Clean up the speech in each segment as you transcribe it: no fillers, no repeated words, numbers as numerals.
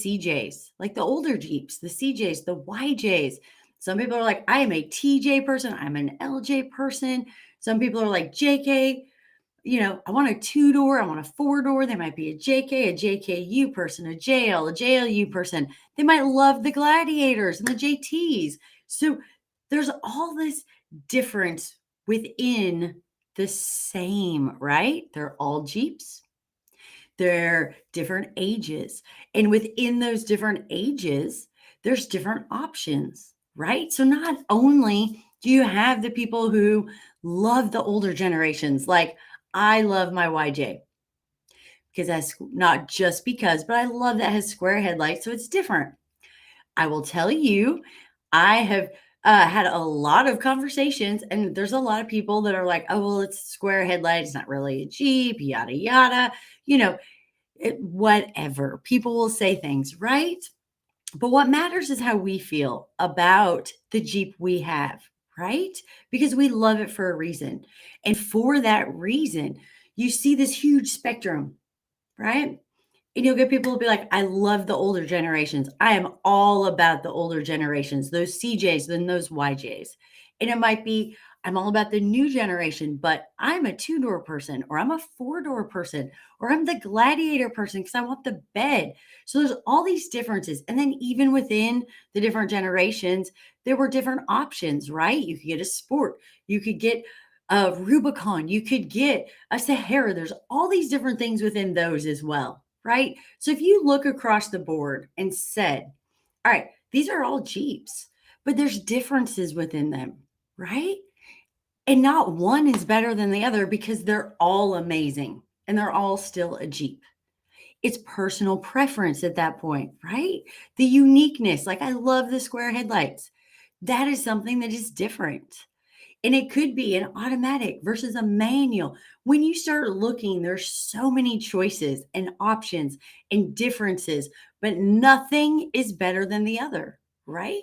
CJs, like the older Jeeps, the CJs, the YJs. Some people are like, I am a TJ person. I'm an LJ person. Some people are like JK, I want a 2-door, I want a 4-door. They might be a JK, a JKU person, a JL, a JLU person. They might love the Gladiators and the JTs. So there's all this difference within the same, right? They're all Jeeps. They're different ages. And within those different ages, there's different options, right? So not only do you have the people who love the older generations, like I love my YJ because that's not just because, but I love that it has square headlights. So it's different. I will tell you, I have had a lot of conversations, and there's a lot of people that are like, oh, well, it's square headlight. It's not really a Jeep, yada, yada. Whatever. People will say things, right? But what matters is how we feel about the Jeep we have, right? Because we love it for a reason. And for that reason, you see this huge spectrum, right? And you'll get people who'll be like, I love the older generations. I am all about the older generations, those CJs, then those YJs. And it might be, I'm all about the new generation, but I'm a 2-door person, or I'm a 4-door person, or I'm the Gladiator person because I want the bed. So there's all these differences. And then even within the different generations, there were different options, right? You could get a Sport, you could get a Rubicon, you could get a Sahara. There's all these different things within those as well, right? So if you look across the board and said, all right, these are all Jeeps, but there's differences within them, right? And not one is better than the other because they're all amazing and they're all still a Jeep. It's personal preference at that point, right? The uniqueness, like I love the square headlights. That is something that is different. And it could be an automatic versus a manual. When you start looking, there's so many choices and options and differences, but nothing is better than the other, right?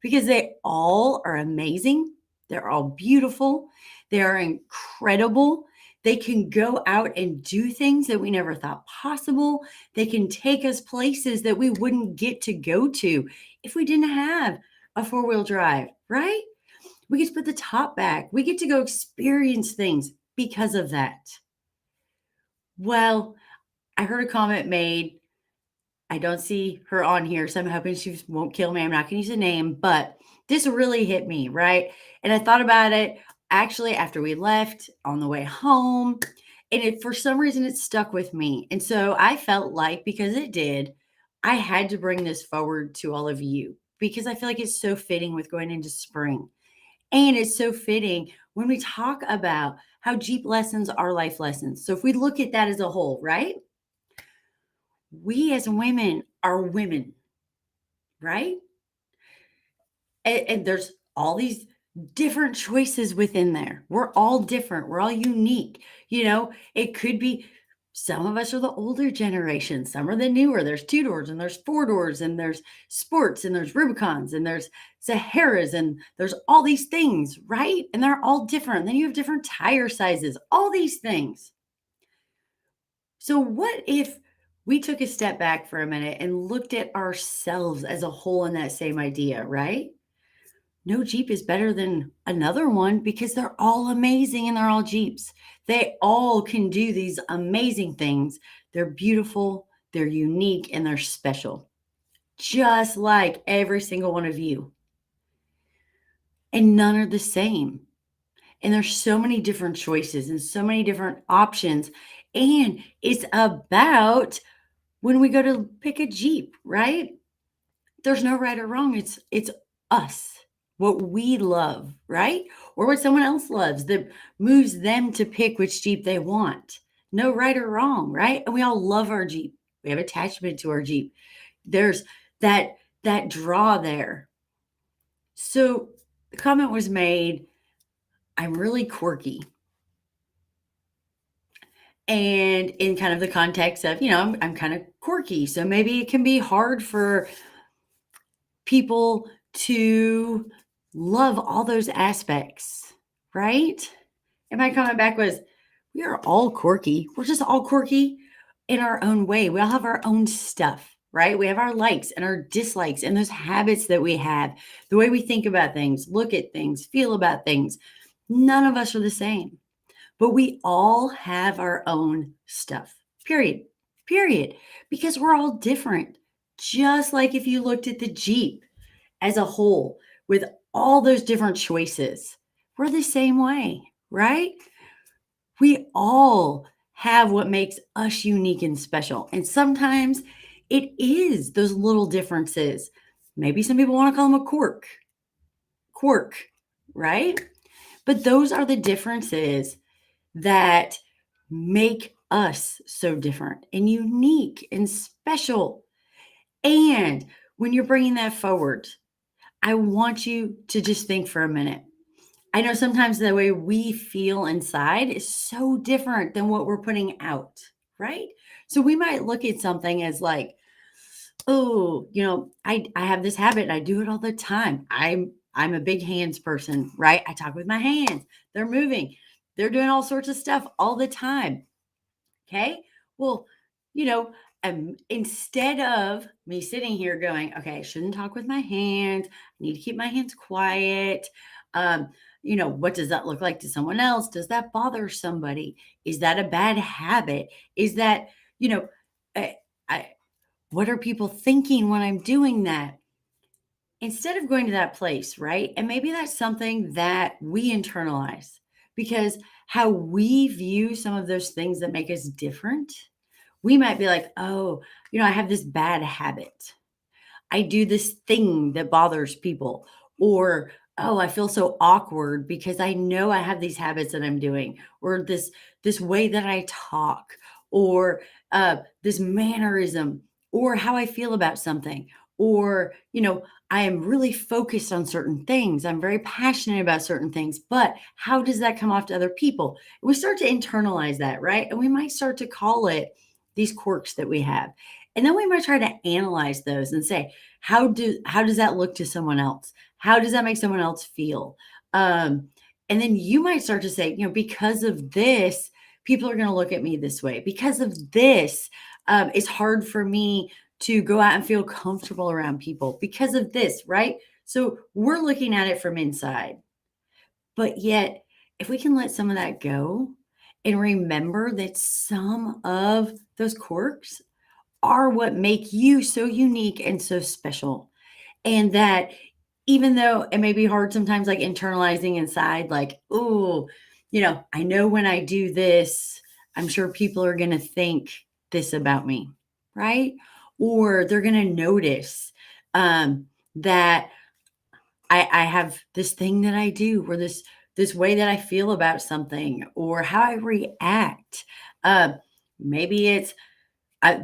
Because they all are amazing. They're all beautiful. They are incredible. They can go out and do things that we never thought possible. They can take us places that we wouldn't get to go to if we didn't have a 4-wheel drive, right? We get to put the top back. We get to go experience things because of that. Well, I heard a comment made. I don't see her on here, so I'm hoping she won't kill me. I'm not going to use a name, but this really hit me, right? And I thought about it actually after we left on the way home, and for some reason it stuck with me. And so I felt like, because it did, I had to bring this forward to all of you because I feel like it's so fitting with going into spring. And it's so fitting when we talk about how Jeep lessons are life lessons. So if we look at that as a whole, right? We as women are women, right? And there's all these different choices within there. We're all different. We're all unique. It could be some of us are the older generation. Some are the newer. There's 2-doors and there's 4-doors and there's Sports and there's Rubicons and there's Saharas and there's all these things, right? And they're all different. Then you have different tire sizes, all these things. So what if we took a step back for a minute and looked at ourselves as a whole in that same idea, right? No Jeep is better than another one because they're all amazing and they're all Jeeps. They all can do these amazing things. They're beautiful, they're unique, and they're special, just like every single one of you. And none are the same. And there's so many different choices and so many different options. And it's about when we go to pick a Jeep, right? There's no right or wrong. It's us. What we love, right? Or what someone else loves that moves them to pick which Jeep they want. No right or wrong, right? And we all love our Jeep. We have attachment to our Jeep. There's that draw there. So the comment was made, I'm really quirky. And in kind of the context of, I'm kind of quirky. So maybe it can be hard for people to love all those aspects, right? And my comment back was, we are all quirky. We're just all quirky in our own way. We all have our own stuff, right? We have our likes and our dislikes and those habits that we have, the way we think about things, look at things, feel about things. None of us are the same, but we all have our own stuff, period. Period. Because we're all different. Just like if you looked at the Jeep as a whole with all those different choices, we're the same way, right? We all have what makes us unique and special. And sometimes it is those little differences. Maybe some people want to call them a quirk, right? But those are the differences that make us so different and unique and special. And when you're bringing that forward, I want you to just think for a minute. I know sometimes the way we feel inside is so different than what we're putting out, right? So we might look at something as like, oh, I have this habit and I do it all the time. I'm a big hands person, right? I talk with my hands. They're moving. They're doing all sorts of stuff all the time. Okay. Well, you know, instead of me sitting here going, okay, I shouldn't talk with my hands. I need to keep my hands quiet. Um, what does that look like to someone else? Does that bother somebody? Is that a bad habit? Is that, you know, I, I, what are people thinking when I'm doing that? Instead of going to that place, right? And maybe that's something that we internalize because how we view some of those things that make us different, we might be like, oh, I have this bad habit. I do this thing that bothers people. Or, oh, I feel so awkward because I know I have these habits that I'm doing, or this way that I talk, or this mannerism, or how I feel about something, or I am really focused on certain things. I'm very passionate about certain things, but how does that come off to other people? We start to internalize that, right? And we might start to call it these quirks that we have. And then we might try to analyze those and say, how does that look to someone else? How does that make someone else feel? And then you might start to say, because of this, people are going to look at me this way. Because of this, it's hard for me to go out and feel comfortable around people because of this, right? So we're looking at it from inside. But yet, if we can let some of that go and remember that some of those quirks are what make you so unique and so special. And that even though it may be hard sometimes, like internalizing inside, like, oh, I know when I do this, I'm sure people are going to think this about me, right? Or they're going to notice that I have this thing that I do, or this way that I feel about something, or how I react. Uh, Maybe it's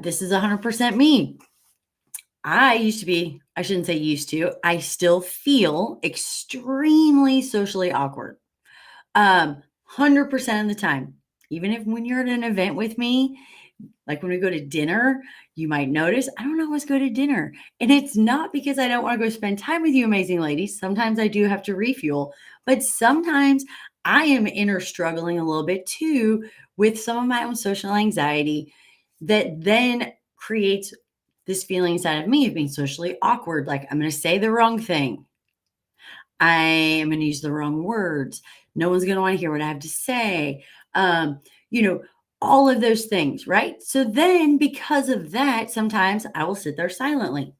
this is 100% me. I shouldn't say used to, I still feel extremely socially awkward. 100% of the time. Even if when you're at an event with me, like when we go to dinner, you might notice I don't always go to dinner. And it's not because I don't want to go spend time with you, amazing ladies. Sometimes I do have to refuel, but sometimes I am inner struggling a little bit too with some of my own social anxiety that then creates this feeling inside of me of being socially awkward. Like I'm going to say the wrong thing. I am going to use the wrong words. No one's going to want to hear what I have to say. Um, you know, all of those things, right? So then because of that, sometimes I will sit there silently.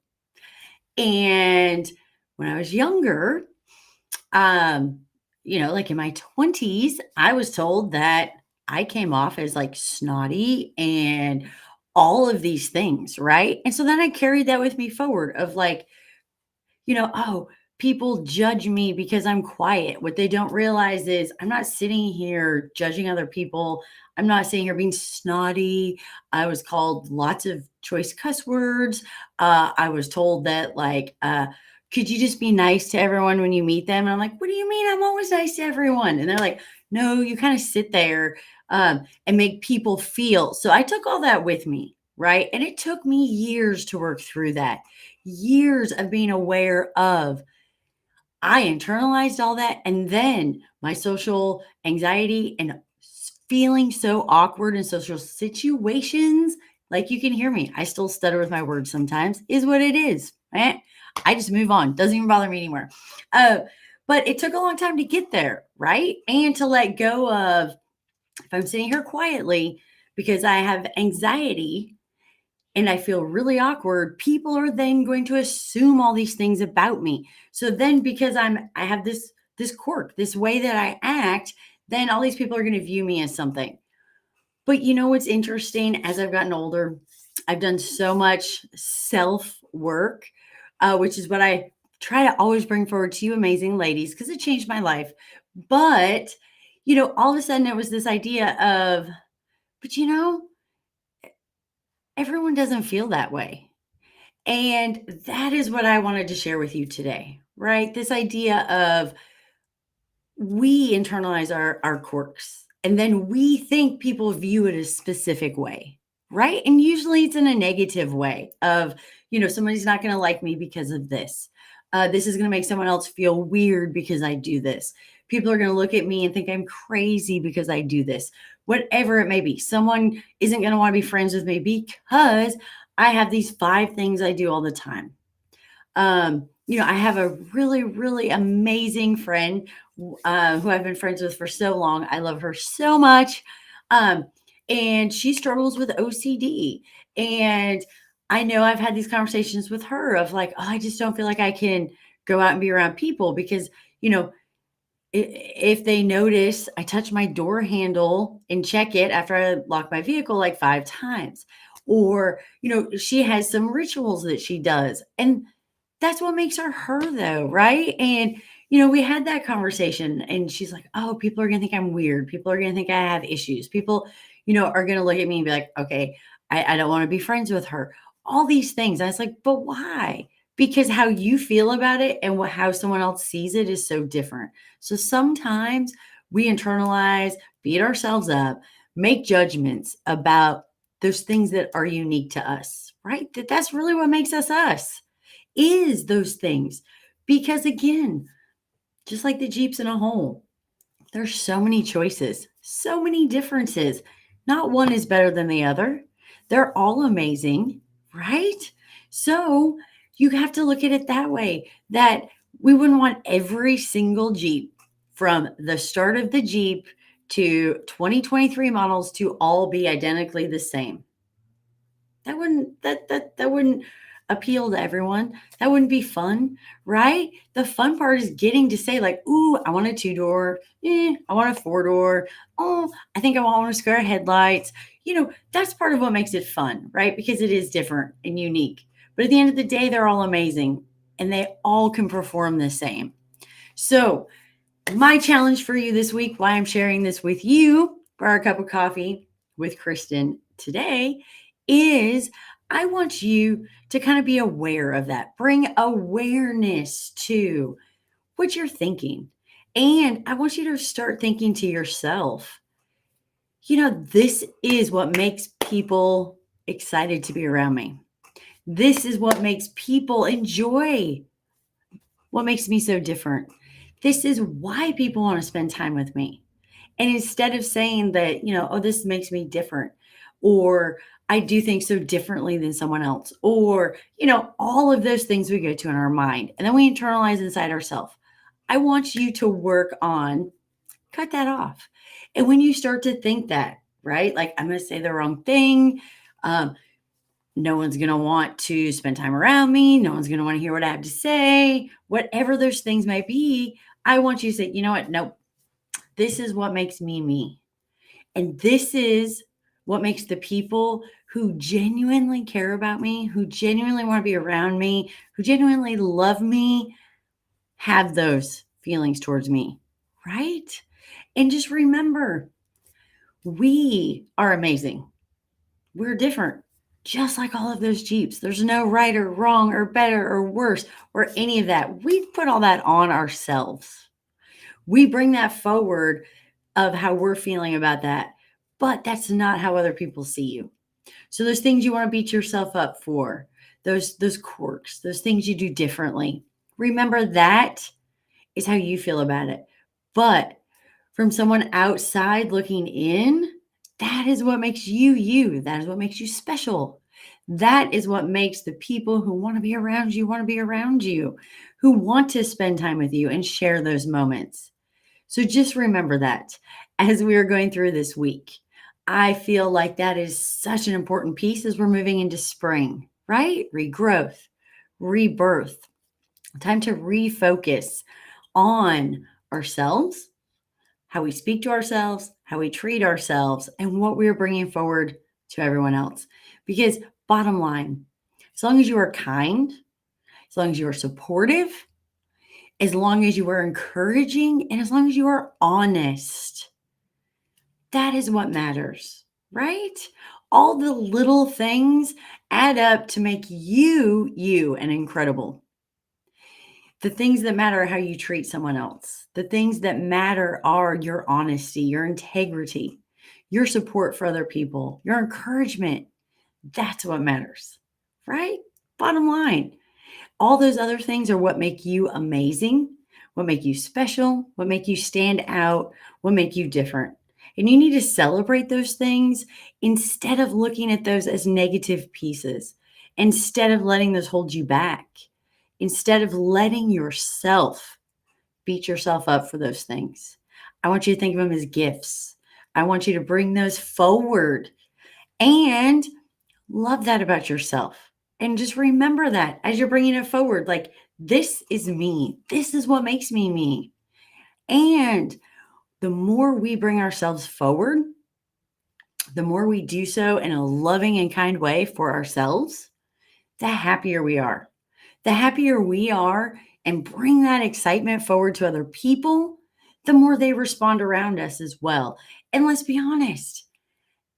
And when I was younger, um, like in my 20s, I was told that I came off as like snotty and all of these things, right? And so then I carried that with me forward of like, oh, people judge me because I'm quiet. What they don't realize is I'm not sitting here judging other people. I'm not sitting here being snotty. I was called lots of choice cuss words. I was told that, like, could you just be nice to everyone when you meet them? And I'm like, what do you mean? I'm always nice to everyone. And they're like, no, you kind of sit there and make people feel. So I took all that with me, right? And it took me years to work through that, years of being aware of. I internalized all that. And then my social anxiety and feeling so awkward in social situations, Like you can hear me. I still stutter with my words sometimes, is what it is. Eh? I just move on. Doesn't even bother me anymore. Uh, but it took a long time to get there, right? And to let go of, if I'm sitting here quietly because I have anxiety and I feel really awkward, people are then going to assume all these things about me. So then because I have this quirk, this way that I act, then all these people are going to view me as something. But you know what's interesting? As I've gotten older, I've done so much self work, which is what I try to always bring forward to you, amazing ladies, because it changed my life. But, all of a sudden it was this idea of, but everyone doesn't feel that way. And that is what I wanted to share with you today, right? This idea of we internalize our quirks and then we think people view it a specific way, right? And usually it's in a negative way of, somebody's not going to like me because of this. This is going to make someone else feel weird because I do this. People are going to look at me and think I'm crazy because I do this. Whatever it may be, someone isn't going to want to be friends with me because I have these 5 things I do all the time. I have a really, really amazing friend who I've been friends with for so long. I love her so much. Um, and she struggles with OCD. And I know I've had these conversations with her of like, oh, I just don't feel like I can go out and be around people because, if they notice I touch my door handle and check it after I lock my vehicle like 5 times. Or, she has some rituals that she does. And that's what makes her her, though, right? And, we had that conversation and she's like, oh, people are going to think I'm weird. People are going to think I have issues. People, are going to look at me and be like, okay, I don't want to be friends with her. All these things. I was like, but why? Because how you feel about it and how someone else sees it is so different. So sometimes we internalize, beat ourselves up, make judgments about those things that are unique to us, right? That's really what makes us us is those things. Because again, just like the Jeeps in a hole, there's so many choices, so many differences. Not one is better than the other. They're all amazing, right? So you have to look at it that way that we wouldn't want every single Jeep from the start of the Jeep to 2023 models to all be identically the same. That wouldn't appeal to everyone. That wouldn't be fun, right? The fun part is getting to say like, "Ooh, I want a 2-door. I want a 4-door. Oh, I think I want one with square headlights." That's part of what makes it fun, right? Because it is different and unique. But at the end of the day, they're all amazing and they all can perform the same. So, my challenge for you this week, why I'm sharing this with you for our cup of coffee with Kristin today, is I want you to kind of be aware of that. Bring awareness to what you're thinking. And I want you to start thinking to yourself, this is what makes people excited to be around me. This is what makes people enjoy what makes me so different. This is why people want to spend time with me. And instead of saying that, oh, this makes me different, or I do things so differently than someone else, or, all of those things we go to in our mind, and then we internalize inside ourselves. I want you to work on cut that off. And when you start to think that, right, like I'm going to say the wrong thing, no one's going to want to spend time around me. No one's going to want to hear what I have to say. Whatever those things might be, I want you to say, you know what? Nope. This is what makes me me. And this is what makes the people who genuinely care about me, who genuinely want to be around me, who genuinely love me, have those feelings towards me. Right? And just remember, we are amazing. We're different, just like all of those Jeeps. There's no right or wrong or better or worse or any of that. We put all that on ourselves. We bring that forward of how we're feeling about that, but that's not how other people see you. So those things you want to beat yourself up for, those quirks, those things you do differently. Remember that is how you feel about it. But from someone outside looking in, That is what makes you you. That is what makes you special. That is what makes the people who want to be around you want to be around you, who want to spend time with you and share those moments. So just remember that as we are going through this week. I feel like that is such an important piece as we're moving into spring, right? Regrowth, rebirth, time to refocus on ourselves, how we speak to ourselves, how we treat ourselves, and what we're bringing forward to everyone else. Because, bottom line, as long as you are kind, as long as you are supportive, as long as you are encouraging, and as long as you are honest, that is what matters, right? All the little things add up to make you, you, and incredible. The things that matter are how you treat someone else. The things that matter are your honesty, your integrity, your support for other people, your encouragement. That's what matters, right? Bottom line. All those other things are what make you amazing, what make you special, what make you stand out, what make you different. And you need to celebrate those things instead of looking at those as negative pieces, instead of letting those hold you back, instead of letting yourself beat yourself up for those things. I want you to think of them as gifts. I want you to bring those forward and love that about yourself. And just remember that as you're bringing it forward, like, this is me. This is what makes me me. And the more we bring ourselves forward, the more we do so in a loving and kind way for ourselves, the happier we are. The happier we are and bring that excitement forward to other people, the more they respond around us as well. And let's be honest,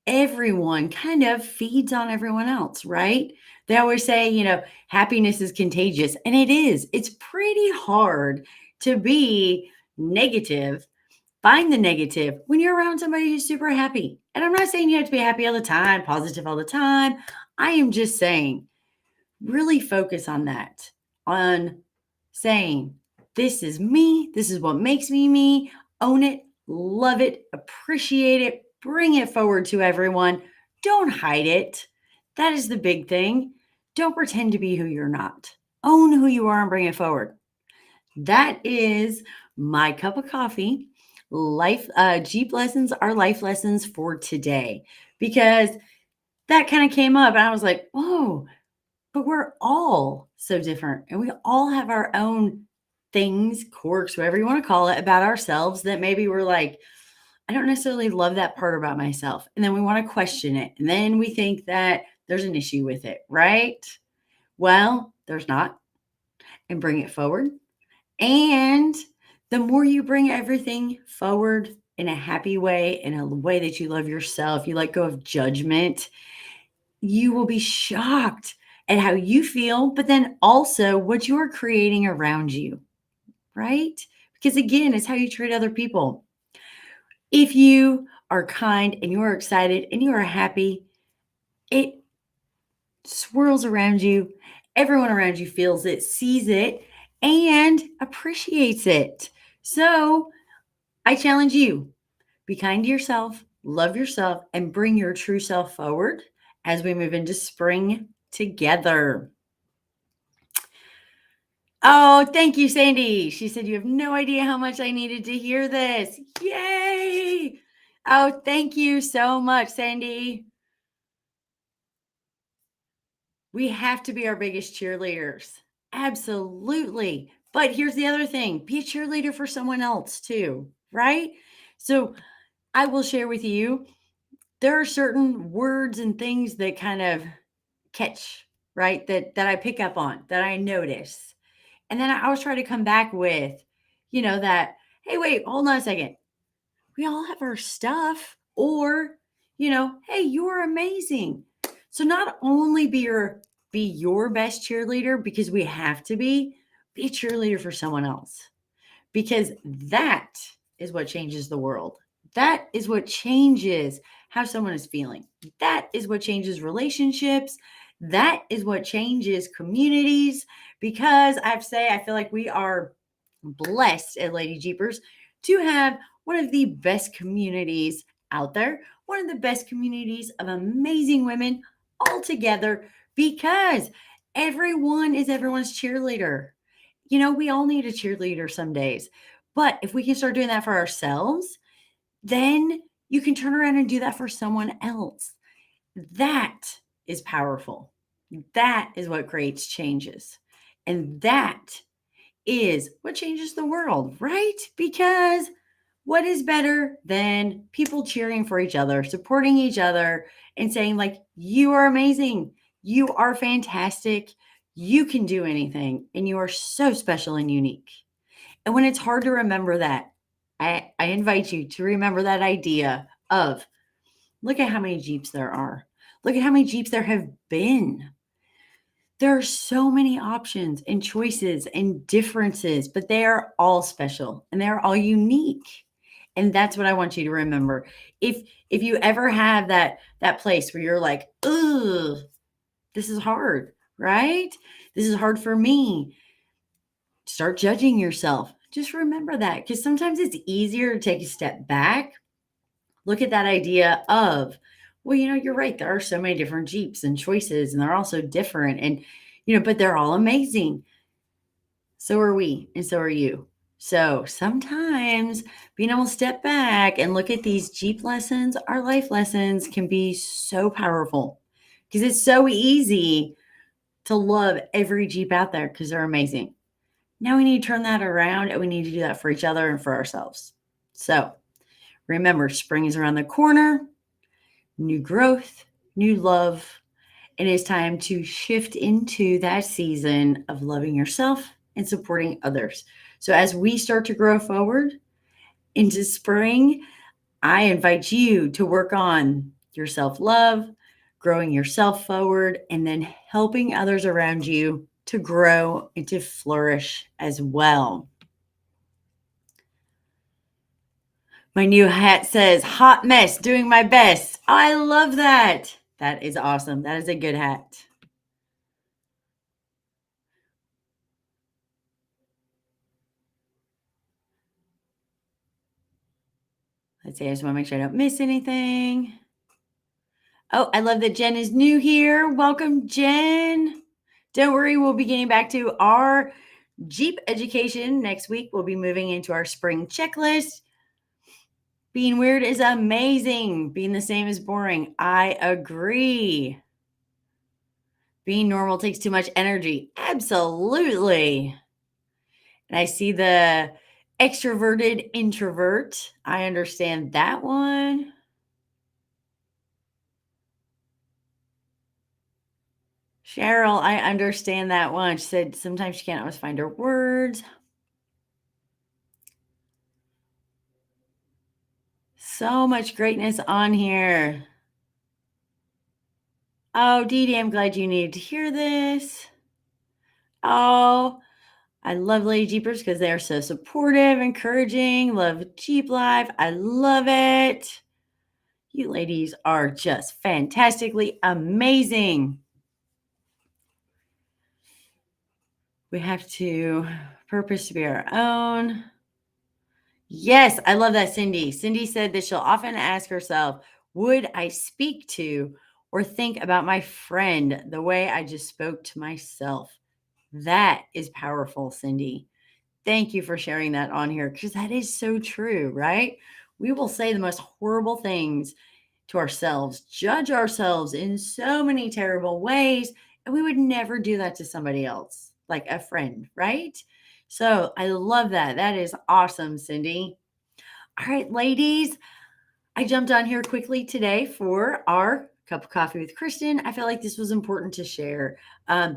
everyone kind of feeds on everyone else, right? They always say, happiness is contagious, and it is. It's pretty hard to be negative, find the negative when you're around somebody who's super happy. And I'm not saying you have to be happy all the time, positive all the time. I am just saying, really focus on that, on saying, this is me. This is what makes me me. Own it, love it, appreciate it, bring it forward to everyone. Don't hide it. That is the big thing. Don't pretend to be who you're not. Own who you are and bring it forward. That is my cup of coffee. Jeep lessons are life lessons for today, because that kind of came up and I was like, whoa, but we're all so different and we all have our own things, quirks, whatever you want to call it, about ourselves that maybe we're like, I don't necessarily love that part about myself. And then we want to question it. And then we think that there's an issue with it, right? Well, there's not. And bring it forward. And the more you bring everything forward in a happy way, in a way that you love yourself, you let go of judgment, you will be shocked at how you feel, but then also what you're creating around you, right? Because again, it's how you treat other people. If you are kind and you are excited and you are happy, it swirls around you. Everyone around you feels it, sees it, and appreciates it. So I challenge you, be kind to yourself, love yourself, and bring your true self forward as we move into spring together. Oh, thank you, Sandy. She said, you have no idea how much I needed to hear this. Yay. Oh, thank you so much, Sandy. We have to be our biggest cheerleaders. Absolutely. But here's the other thing, be a cheerleader for someone else too, right? So I will share with you, there are certain words and things that kind of catch, right? That I pick up on, that I notice. And then I always try to come back with, that, hey, wait, hold on a second. We all have our stuff. Or, hey, you're amazing. So not only be your best cheerleader, because we have to be a cheerleader for someone else, because that is what changes the world. That is what changes how someone is feeling. That is what changes relationships. That is what changes communities. Because I feel like we are blessed at Lady Jeepers to have one of the best communities out there, one of the best communities of amazing women all together because everyone is everyone's cheerleader. We all need a cheerleader some days. But if we can start doing that for ourselves, then you can turn around and do that for someone else. That is powerful. That is what creates changes. And that is what changes the world, right? Because what is better than people cheering for each other, supporting each other, and saying, like, you are amazing, you are fantastic, you can do anything, and you are so special and unique. And when it's hard to remember that, I invite you to remember that idea of look at how many Jeeps there are. Look at how many Jeeps there have been. There are so many options and choices and differences, but they are all special and they're all unique. And that's what I want you to remember. If you ever have that place where you're like, "Ugh, this is hard," right? This is hard for me. Start judging yourself. Just remember that because sometimes it's easier to take a step back, look at that idea of, well, you're right. There are so many different Jeeps and choices, and they're all so different. And, but they're all amazing. So are we, and so are you. So sometimes being able to step back and look at these Jeep lessons, our life lessons can be so powerful because it's so easy to love every Jeep out there because they're amazing. Now we need to turn that around and we need to do that for each other and for ourselves. So remember, spring is around the corner, new growth, new love. And it's time to shift into that season of loving yourself and supporting others. So as we start to grow forward into spring, I invite you to work on your self love, growing yourself forward, and then helping others around you to grow and to flourish as well. My new hat says, hot mess, doing my best. I love that. That is awesome. That is a good hat. Let's see. I just want to make sure I don't miss anything. Oh, I love that Jen is new here. Welcome, Jen. Don't worry, we'll be getting back to our Jeep education next week. We'll be moving into our spring checklist. Being weird is amazing. Being the same is boring. I agree. Being normal takes too much energy. Absolutely. And I see the extroverted introvert. I understand that one. Cheryl, I understand that one. She said sometimes she can't always find her words. So much greatness on here. Oh, Dee Dee, I'm glad you needed to hear this. Oh, I love Lady Jeepers because they are so supportive, encouraging. Love Jeep Life. I love it. You ladies are just fantastically amazing. We have to purpose to be our own. Yes, I love that, Cindy. Cindy said that she'll often ask herself, would I speak to or think about my friend the way I just spoke to myself? That is powerful, Cindy. Thank you for sharing that on here because that is so true, right? We will say the most horrible things to ourselves, judge ourselves in so many terrible ways, and we would never do that to somebody else, like a friend, right? So I love that. That is awesome, Cindy. All right, ladies, I jumped on here quickly today for our cup of coffee with Kristin. I felt like this was important to share. A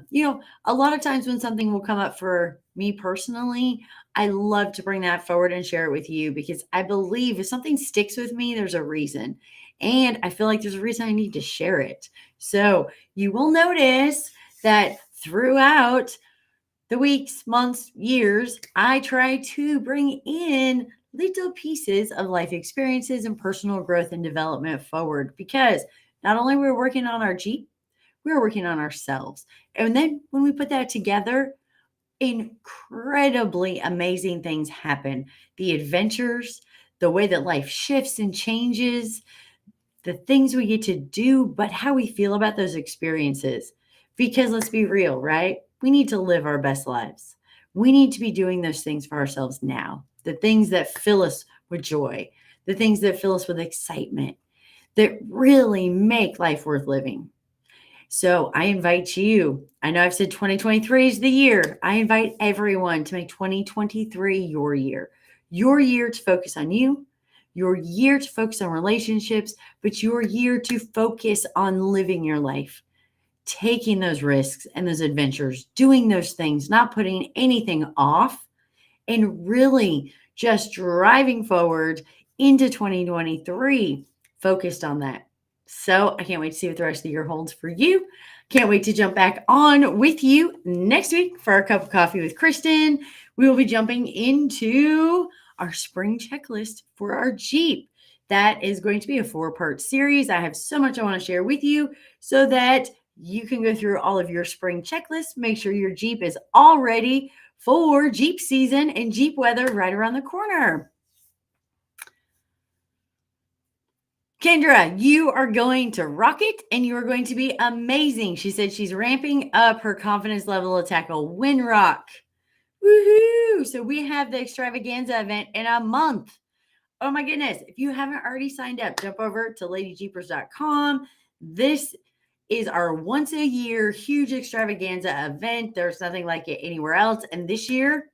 lot of times when something will come up for me personally, I love to bring that forward and share it with you because I believe if something sticks with me, there's a reason. And I feel like there's a reason I need to share it. So you will notice that throughout the weeks, months, years, I try to bring in little pieces of life experiences and personal growth and development forward because not only we're working on our Jeep, we're working on ourselves. And then when we put that together, incredibly amazing things happen. The adventures, the way that life shifts and changes, the things we get to do, but how we feel about those experiences. Because let's be real, right? We need to live our best lives. We need to be doing those things for ourselves now. The things that fill us with joy, the things that fill us with excitement, that really make life worth living. So I invite you. I know I've said 2023 is the year. I invite everyone to make 2023 your year to focus on you, your year to focus on relationships, but your year to focus on living your life, taking those risks and those adventures, doing those things, not putting anything off, and really just driving forward into 2023 focused on that. So I can't wait to see what the rest of the year holds for you. Can't wait to jump back on with you next week for our cup of coffee with Kristin. We will be jumping into our spring checklist for our Jeep. That is going to be a 4-part series. I have so much I want to share with you so that you can go through all of your spring checklists, make sure your Jeep is all ready for Jeep season and Jeep weather right around the corner. Kendra, you are going to rock it and you are going to be amazing. She said she's ramping up her confidence level to tackle Windrock. Woohoo! So we have the extravaganza event in a month. Oh my goodness. If you haven't already signed up, jump over to ladyjeepers.com. This is our once a year huge extravaganza event. There's nothing like it anywhere else. And this year,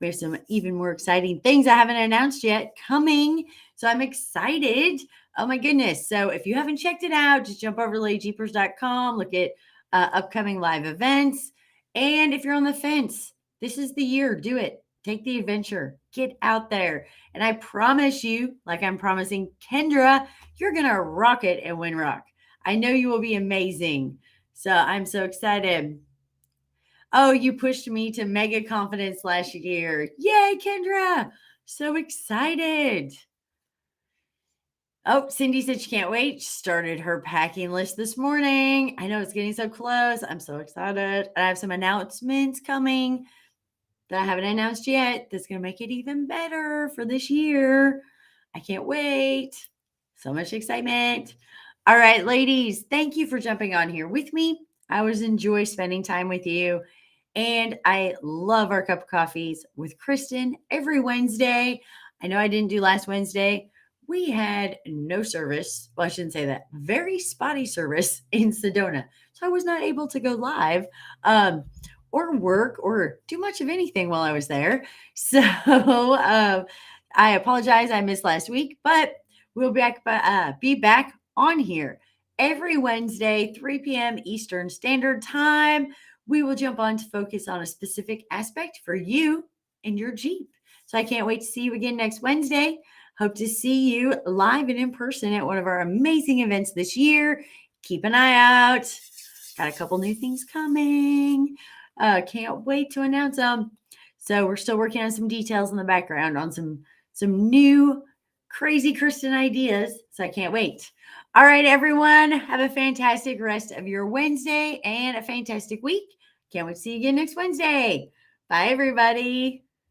we have some even more exciting things I haven't announced yet coming. So I'm excited. Oh my goodness. So if you haven't checked it out, just jump over to ladyjeepers.com, look at upcoming live events. And if you're on the fence, this is the year. Do it. Take the adventure. Get out there. And I promise you, like I'm promising Kendra, you're going to rock it and Windrock. I know you will be amazing. So I'm so excited. Oh, you pushed me to mega confidence last year. Yay, Kendra. So excited. Oh, Cindy said she can't wait. She started her packing list this morning. I know it's getting so close. I'm so excited. I have some announcements coming that I haven't announced yet that's going to make it even better for this year. I can't wait. So much excitement. All right, ladies, thank you for jumping on here with me. I always enjoy spending time with you. And I love our cup of coffees with Kristin every Wednesday. I know I didn't do last Wednesday. We had no service. Well, I shouldn't say that. Very spotty service in Sedona. So I was not able to go live or work or do much of anything while I was there. So I apologize. I missed last week, but we'll be back on here every Wednesday, 3 p.m. Eastern Standard Time. We will jump on to focus on a specific aspect for you and your Jeep. So I can't wait to see you again next Wednesday. Hope to see you live and in person at one of our amazing events this year. Keep an eye out. Got a couple new things coming. Can't wait to announce them. So we're still working on some details in the background on some new crazy Kristin ideas. So I can't wait. All right, everyone. Have a fantastic rest of your Wednesday and a fantastic week. Can't wait to see you again next Wednesday. Bye, everybody.